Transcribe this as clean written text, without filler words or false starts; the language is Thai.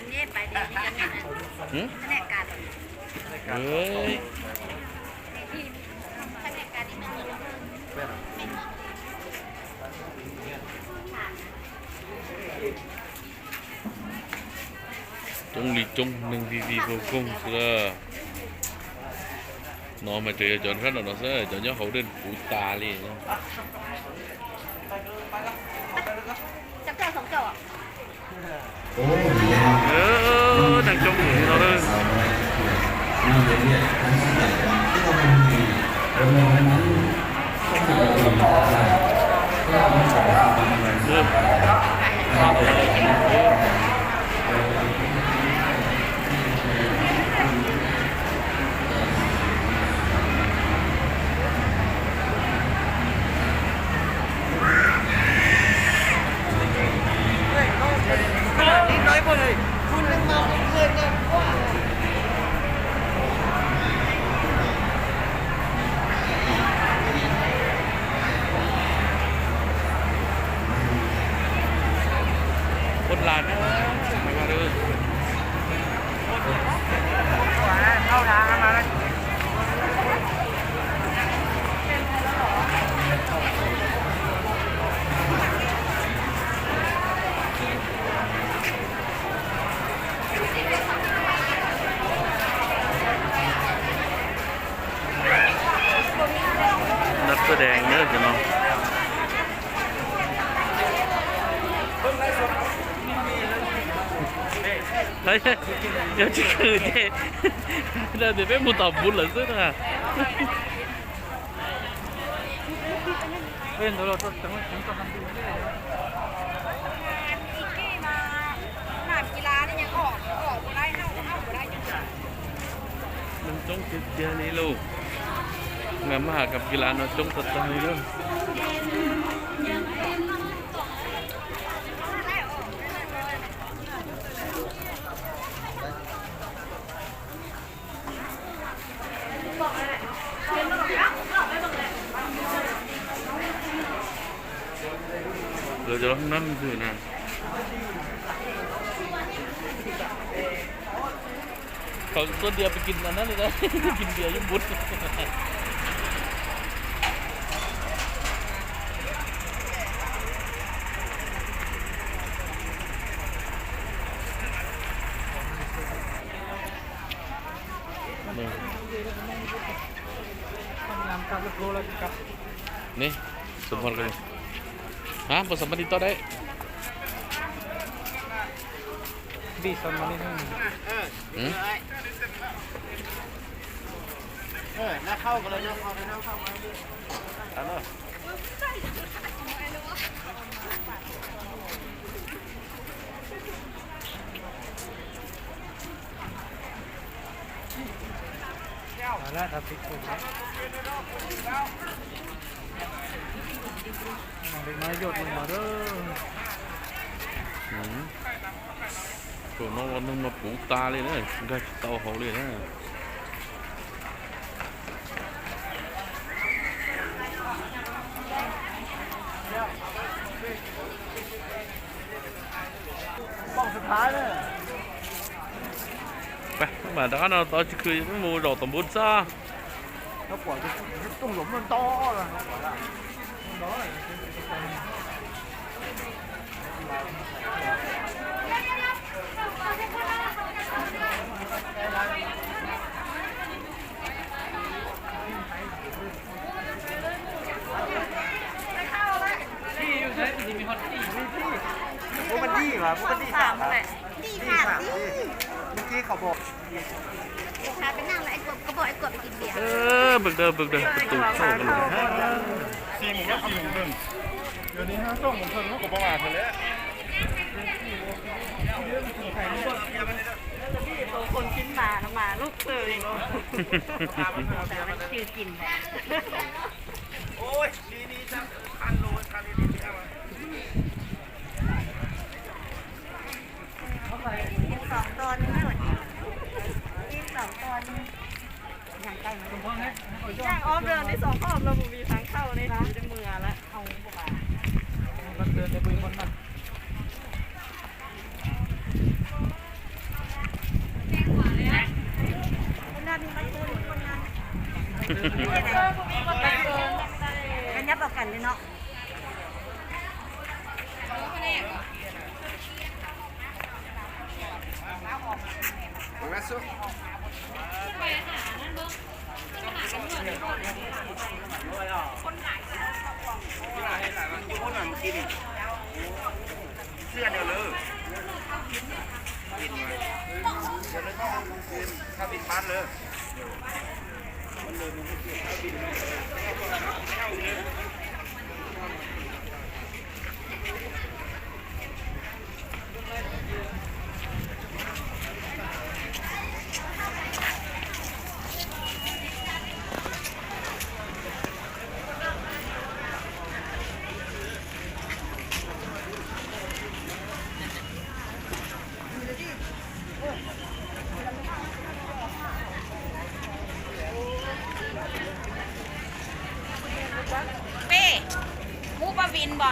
กันเนี่ยไปเดี๋ยวนี้กันเนี่ยแผนกการเฮ้ยแผนกการนี่มันมีแล้ว中立中能地地vô cùng là nó mà chơi chọn khác là nó sẽ chọn nhớ hậu đến phụ tà liềnจับเจ้าสองเจ้าอ่ะthằng trong người nó đó nói vô này phun nước mau lên lên quá một lần nữa mày vào được đâu đã màนักแสดงเยอะจังเนาะเฮ้ยเดี๋ยวจะคืนเนี่ยเดี๋ยวไปมุดต่อบุญเหรอซึ่งอ่ะเป็นตัวเราตัวจังเลยผมจะทำดูได้อีกกี้มาหนากีฬาเนี่ยยังออกบ่ได้เข้าบ่ได้ยัง มันจงติดเดียวนี้ลูกงานมหากรรมกีฬาเนาะจงตัดตาเลยลูกเราจะร้องน้ำคือนะเขาตัวเดียวไปกินอันนั้นเลยนะ กินเบียร์ยุ่งบุญนี่สมพรกันฮะผสมมันติดต่อได้ดีสมมันนี่น่าเข้ากันเลยน่าเข้ากันน่าเข้ากันแล้วถ้าพิกคนเด็กน้อยหยดลงมาเด้อตัวน้องวันนึงมาปูตาเลยนะก็เตาเขาเลยนะป้องสุดท้ายเลยไปมาดักน่ะตอนที่คือมูดอกตำบุญซะnó quả cái tung lũngมันto rồi đó làพวกมันดีว่ะพวกมันดีสามเลยดีค่ะดีเมื่อกี้เขาบอกพาไปนั่งแล้วไอ้กบก็บอกไอ้กบไปกินเบียร์บึกเดิมประตูเข้ากันเลย4 โมงก็4 โมงครึ่งเดี๋ยวนี้5 2 โมงครึ่งเขาก็ประมาทกันแล้วคนกินมาน้ำมาลูกเลยแต่มันชื่อกินโอ้ยดีจังคันโลคันดีๆกิน2 ตอนไม่หมดกิน2 ตอนอย่างไก่มันย่างออฟเดินใน2 รอบเรามีทางเข้าในมือแล้วเอาประมาณมันเดินในมือมัน กันยับเอากันเลยเนาะ เสื้อเดียวเลยถ้าบินบ้านเลย เป้หมูปลาบินบ่